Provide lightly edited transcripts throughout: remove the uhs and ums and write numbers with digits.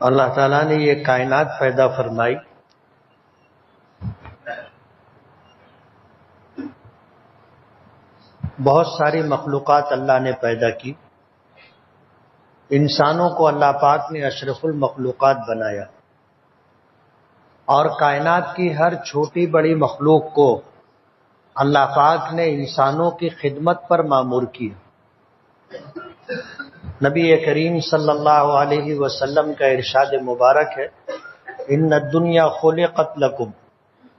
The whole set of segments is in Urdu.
اللہ تعالیٰ نے یہ کائنات پیدا فرمائی، بہت ساری مخلوقات اللہ نے پیدا کی، انسانوں کو اللہ پاک نے اشرف المخلوقات بنایا، اور کائنات کی ہر چھوٹی بڑی مخلوق کو اللہ پاک نے انسانوں کی خدمت پر مامور کیا۔ نبی کریم صلی اللہ علیہ وسلم کا ارشاد مبارک ہے، ان الدنیا خلقت لکم،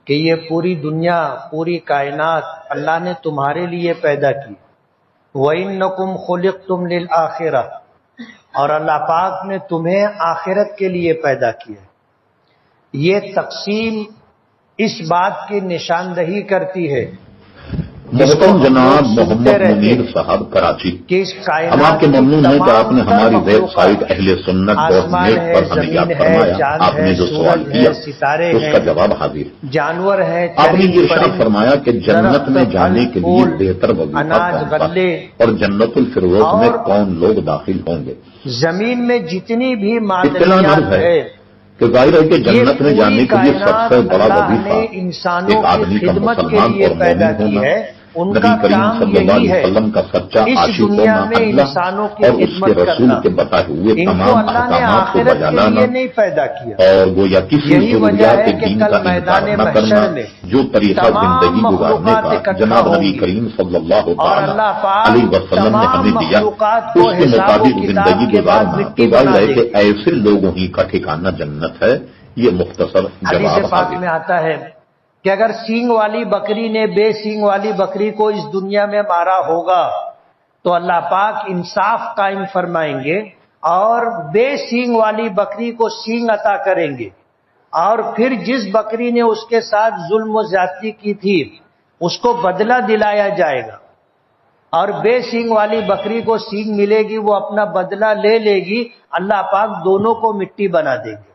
کہ یہ پوری دنیا، پوری کائنات اللہ نے تمہارے لیے پیدا کی۔ وَإِنَّكُمْ خُلِقْتُمْ لِلْآخِرَةِ، اور اللہ پاک نے تمہیں آخرت کے لیے پیدا کیا۔ یہ تقسیم اس بات کی نشاندہی کرتی ہے، محترم جناب محمد منیر صاحب کراچی، ہم آپ کے ممنون ہیں کہ آپ نے ہماری ویب سائٹ اہل سنت .net پر ہمیں یاد فرمایا۔ آپ نے جو سوال کیا اس کا جواب حاضر۔ جانور ہیں، آپ نے یہ ارشاد فرمایا کہ جنت میں جانے کے لیے بہتر وظیفہ کون سا اور جنت الفردوس میں کون لوگ داخل ہوں گے۔ زمین میں جتنی بھی اتنا معدنیات ہے کہ ظاہر ہے کہ جنت میں جانے کے لیے سب سے بڑا وظیفہ انسانوں ایک آدمی کی کا خدمت کے مسلمان لیے اور پیدا مومن کی ہونا، ہے، ان نبی کا کریم کام صلی اللہ یہی علیہ ہے وسلم کا سچا اس عاشق دنیا ہونا، میں انسانوں کی اور اس کے خدمت رسول کرنا۔ کے بتائے ہوئے ان کو تمام اللہ نے احکامات کو آخرت بجا کے لانا، لیے نہیں پیدا کیا۔ اور وہ یا کسی یہی وجہ ضروریات ہے کہ دین کل کا انکار میدان نہ کرنا، محشر میں جو طریقہ تمام زندگی گزارنے مخلوقات کا اکٹھا جناب ہوں نبی گی، کریم صلی اللہ اور اللہ پاک علیہ وسلم نے تمام ہمیں دیا، مخلوقات کو اس کے حساب و مطابق کتاب زندگی کے بعد گزارنا، مٹی تو ظاہر بنا ہے دے کہ گی۔ ایسے لوگوں ہی کا ٹھکانہ جنت ہے۔ یہ مختصر حدیث جواب پاک حاضر۔ میں آتا ہے کہ اگر سینگ والی بکری نے بے سینگ والی بکری کو اس دنیا میں مارا ہوگا تو اللہ پاک انصاف قائم فرمائیں گے اور بے سینگ والی بکری کو سینگ عطا کریں گے، اور پھر جس بکری نے اس کے ساتھ ظلم و زیادتی کی تھی اس کو بدلہ دلایا جائے گا، اور بے سینگ والی بکری کو سینگ ملے گی، وہ اپنا بدلہ لے لے گی، اللہ پاک دونوں کو مٹی بنا دیں گے۔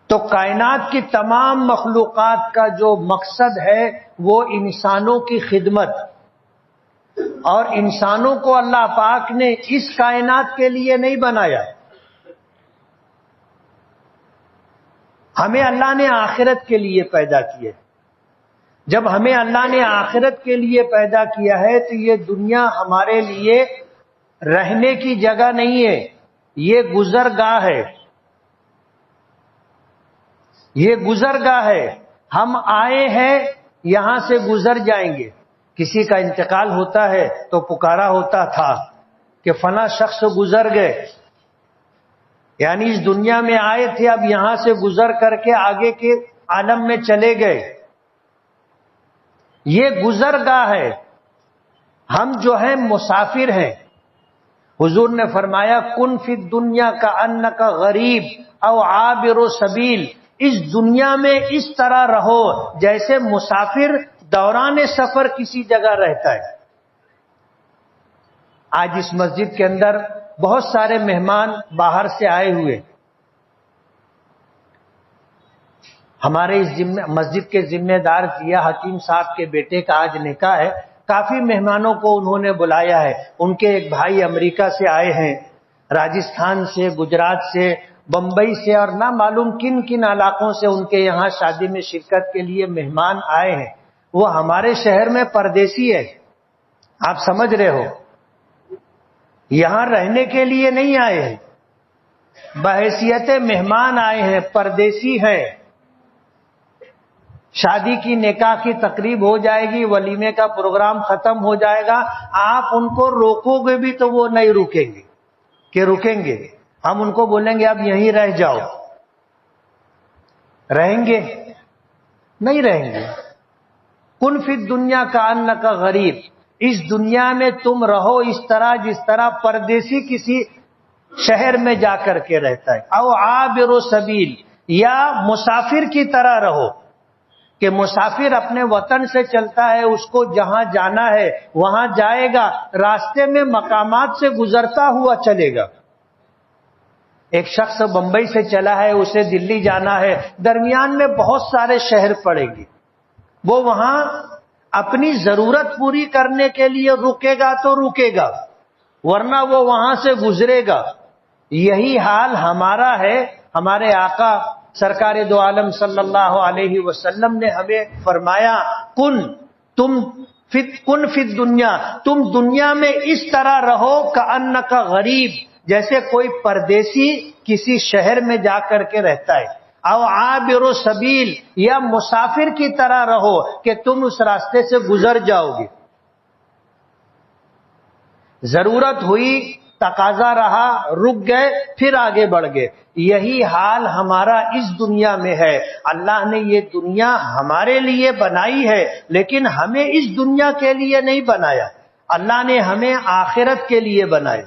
تو کائنات کی تمام مخلوقات کا جو مقصد ہے وہ انسانوں کی خدمت، اور انسانوں کو اللہ پاک نے اس کائنات کے لیے نہیں بنایا، ہمیں اللہ نے آخرت کے لیے پیدا کیا۔ جب ہمیں اللہ نے آخرت کے لیے پیدا کیا ہے تو یہ دنیا ہمارے لیے رہنے کی جگہ نہیں ہے، یہ گزرگاہ ہے، یہ گزرگاہ ہے۔ ہم آئے ہیں، یہاں سے گزر جائیں گے۔ کسی کا انتقال ہوتا ہے تو پکارا ہوتا تھا کہ فلاں شخص گزر گئے، یعنی اس دنیا میں آئے تھے، اب یہاں سے گزر کر کے آگے کے عالم میں چلے گئے۔ یہ گزرگاہ ہے، ہم جو ہیں مسافر ہیں۔ حضور نے فرمایا کن فی الدنیا کأنک غریب او عابر سبیل، اس دنیا میں اس طرح رہو جیسے مسافر دوران سفر کسی جگہ رہتا ہے۔ آج اس مسجد کے اندر بہت سارے مہمان باہر سے آئے ہوئے، ہمارے اس مسجد کے ذمہ دار ضیاء حکیم صاحب کے بیٹے کا آج نکاح ہے، کافی مہمانوں کو انہوں نے بلایا ہے۔ ان کے ایک بھائی امریکہ سے آئے ہیں، راجستھان سے، گجرات سے، بمبئی سے، اور نہ معلوم کن کن علاقوں سے ان کے یہاں شادی میں شرکت کے لیے مہمان آئے ہیں۔ وہ ہمارے شہر میں پردیسی ہے، آپ سمجھ رہے ہو، یہاں رہنے کے لیے نہیں آئے ہیں، بحیثیت مہمان آئے ہیں، پردیسی ہیں۔ شادی کی نکاح کی تقریب ہو جائے گی، ولیمے کا پروگرام ختم ہو جائے گا، آپ ان کو روکو گے بھی تو وہ نہیں رکیں گے کہ رکیں گے، ہم ان کو بولیں گے اب یہیں رہ جاؤ، رہیں گے؟ نہیں رہیں گے۔ کن فی الدنیا کأنک غریب، اس دنیا میں تم رہو اس طرح جس طرح پردیسی کسی شہر میں جا کر کے رہتا ہے، او عابر سبیل، یا مسافر کی طرح رہو، کہ مسافر اپنے وطن سے چلتا ہے، اس کو جہاں جانا ہے وہاں جائے گا، راستے میں مقامات سے گزرتا ہوا چلے گا۔ ایک شخص بمبئی سے چلا ہے، اسے دلی جانا ہے، درمیان میں بہت سارے شہر پڑیں گے، وہ وہاں اپنی ضرورت پوری کرنے کے لیے رکے گا تو رکے گا، ورنہ وہ وہاں سے گزرے گا۔ یہی حال ہمارا ہے. ہمارے آقا سرکار دو عالم صلی اللہ علیہ وسلم نے ہمیں فرمایا کن فی دنیا، تم دنیا میں اس طرح رہو کأنک غریب، جیسے کوئی پردیسی کسی شہر میں جا کر کے رہتا ہے، او عابر سبیل، یا مسافر کی طرح رہو کہ تم اس راستے سے گزر جاؤ گے، ضرورت ہوئی، تقاضا رہا، رک گئے، پھر آگے بڑھ گئے. یہی حال ہمارا اس دنیا میں ہے. اللہ نے یہ دنیا ہمارے لیے بنائی ہے، لیکن ہمیں اس دنیا کے لیے نہیں بنایا، اللہ نے ہمیں آخرت کے لیے بنایا.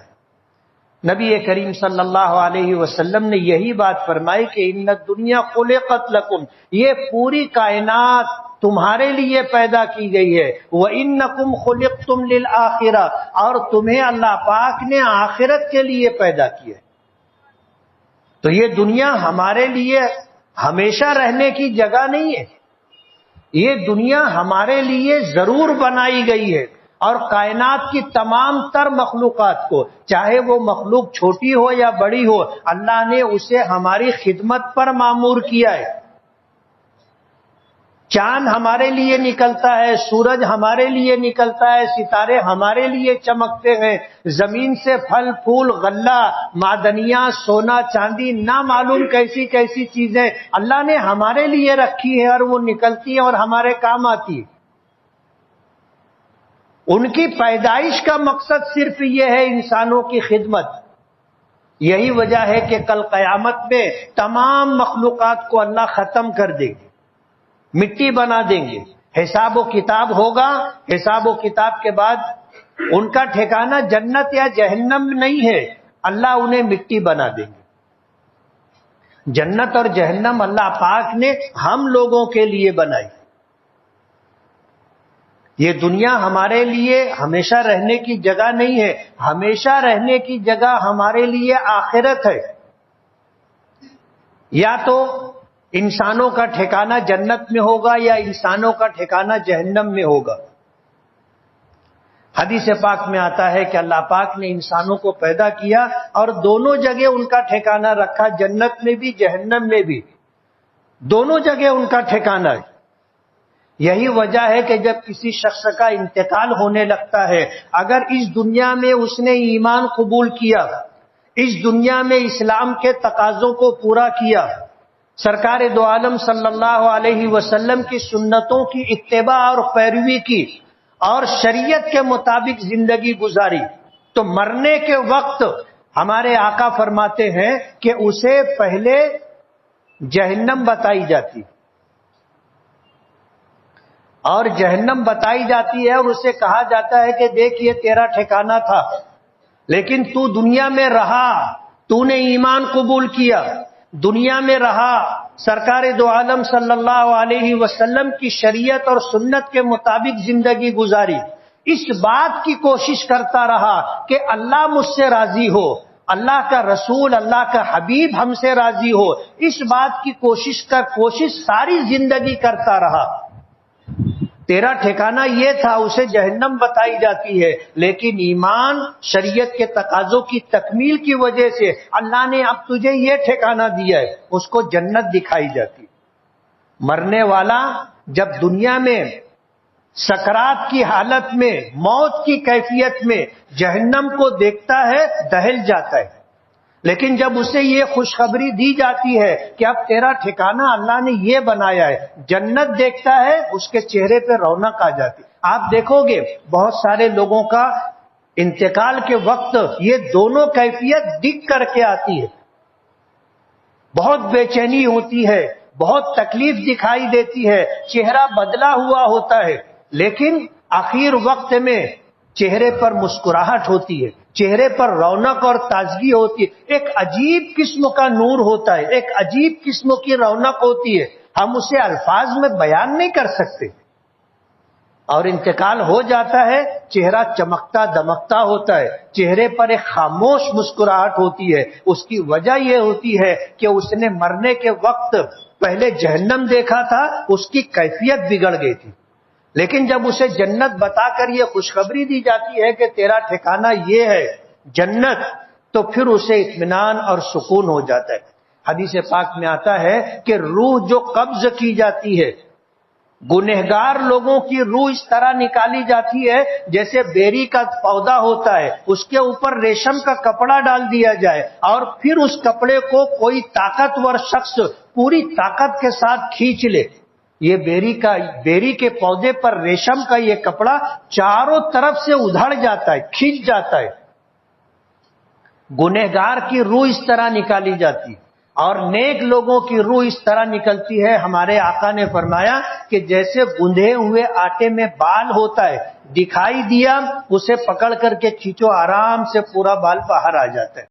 نبی کریم صلی اللہ علیہ وسلم نے یہی بات فرمائی کہ ان الدنیا خلقت لکم، یہ پوری کائنات تمہارے لیے پیدا کی گئی ہے. وَإِنَّكُمْ خُلِقْتُمْ لِلْآخِرَةِ، اور تمہیں اللہ پاک نے آخرت کے لیے پیدا کیا. تو یہ دنیا ہمارے لیے ہمیشہ رہنے کی جگہ نہیں ہے، یہ دنیا ہمارے لیے ضرور بنائی گئی ہے. اور کائنات کی تمام تر مخلوقات کو، چاہے وہ مخلوق چھوٹی ہو یا بڑی ہو، اللہ نے اسے ہماری خدمت پر مامور کیا ہے. چاند ہمارے لیے نکلتا ہے، سورج ہمارے لیے نکلتا ہے، ستارے ہمارے لیے چمکتے ہیں، زمین سے پھل پھول غلہ معدنیات سونا چاندی نہ معلوم کیسی کیسی چیزیں اللہ نے ہمارے لیے رکھی ہے، اور وہ نکلتی ہیں اور ہمارے کام آتی ہے. ان کی پیدائش کا مقصد صرف یہ ہے انسانوں کی خدمت. یہی وجہ ہے کہ کل قیامت میں تمام مخلوقات کو اللہ ختم کر دے گی، مٹی بنا دیں گے، حساب و کتاب ہوگا. حساب و کتاب کے بعد ان کا ٹھکانہ جنت یا جہنم نہیں ہے، اللہ انہیں مٹی بنا دیں گے. جنت اور جہنم اللہ پاک نے ہم لوگوں کے لیے بنائی. یہ دنیا ہمارے لیے ہمیشہ رہنے کی جگہ نہیں ہے، ہمیشہ رہنے کی جگہ ہمارے لیے آخرت ہے. یا تو انسانوں کا ٹھکانہ جنت میں ہوگا یا انسانوں کا ٹھکانہ جہنم میں ہوگا. حدیث پاک میں آتا ہے کہ اللہ پاک نے انسانوں کو پیدا کیا اور دونوں جگہ ان کا ٹھکانہ رکھا، جنت میں بھی جہنم میں بھی، دونوں جگہ ان کا ٹھکانہ ہے. یہی وجہ ہے کہ جب کسی شخص کا انتقال ہونے لگتا ہے، اگر اس دنیا میں اس نے ایمان قبول کیا، اس دنیا میں اسلام کے تقاضوں کو پورا کیا، سرکار دو عالم صلی اللہ علیہ وسلم کی سنتوں کی اتباع اور پیروی کی اور شریعت کے مطابق زندگی گزاری، تو مرنے کے وقت ہمارے آقا فرماتے ہیں کہ اسے پہلے جہنم بتائی جاتی اور جہنم بتائی جاتی ہے، اور اسے کہا جاتا ہے کہ دیکھ یہ تیرا ٹھکانہ تھا، لیکن تو دنیا میں رہا، تو نے ایمان قبول کیا، دنیا میں رہا، سرکار دو عالم صلی اللہ علیہ وسلم کی شریعت اور سنت کے مطابق زندگی گزاری، اس بات کی کوشش کرتا رہا کہ اللہ مجھ سے راضی ہو، اللہ کا رسول اللہ کا حبیب ہم سے راضی ہو، اس بات کی کوشش ساری زندگی کرتا رہا. تیرا ٹھکانہ یہ تھا، اسے جہنم بتائی جاتی ہے، لیکن ایمان شریعت کے تقاضوں کی تکمیل کی وجہ سے اللہ نے اب تجھے یہ ٹھکانہ دیا ہے، اس کو جنت دکھائی جاتی. مرنے والا جب دنیا میں سکرات کی حالت میں، موت کی کیفیت میں جہنم کو دیکھتا ہے دہل جاتا ہے، لیکن جب اسے یہ خوشخبری دی جاتی ہے کہ اب تیرا ٹھکانہ اللہ نے یہ بنایا ہے، جنت دیکھتا ہے، اس کے چہرے پہ رونق آ جاتی. آپ دیکھو گے بہت سارے لوگوں کا انتقال کے وقت یہ دونوں کیفیت دکھ کر کے آتی ہے، بہت بے چینی ہوتی ہے، بہت تکلیف دکھائی دیتی ہے، چہرہ بدلا ہوا ہوتا ہے، لیکن آخر وقت میں چہرے پر مسکراہٹ ہوتی ہے، چہرے پر رونق اور تازگی ہوتی ہے، ایک عجیب قسم کا نور ہوتا ہے، ایک عجیب قسم کی رونق ہوتی ہے، ہم اسے الفاظ میں بیان نہیں کر سکتے. اور انتقال ہو جاتا ہے، چہرہ چمکتا دمکتا ہوتا ہے، چہرے پر ایک خاموش مسکراہٹ ہوتی ہے. اس کی وجہ یہ ہوتی ہے کہ اس نے مرنے کے وقت پہلے جہنم دیکھا تھا، اس کی کیفیت بگڑ گئی تھی، لیکن جب اسے جنت بتا کر یہ خوشخبری دی جاتی ہے کہ تیرا ٹھکانہ یہ ہے جنت، تو پھر اسے اطمینان اور سکون ہو جاتا ہے۔ حدیث پاک میں آتا ہے کہ روح جو قبض کی جاتی ہے، گنہگار لوگوں کی روح اس طرح نکالی جاتی ہے جیسے بیری کا پودا ہوتا ہے، اس کے اوپر ریشم کا کپڑا ڈال دیا جائے اور پھر اس کپڑے کو کوئی طاقتور شخص پوری طاقت کے ساتھ کھینچ لے۔ یہ بیری کے پودے پر ریشم کا یہ کپڑا چاروں طرف سے ادھڑ جاتا ہے، کھینچ جاتا ہے۔ گنہگار کی روح اس طرح نکالی جاتی ہے اور نیک لوگوں کی روح اس طرح نکلتی ہے۔ ہمارے آقا نے فرمایا کہ جیسے گندھے ہوئے آٹے میں بال ہوتا ہے، دکھائی دیا اسے پکڑ کر کے کھینچو، آرام سے پورا بال باہر آ جاتا ہے۔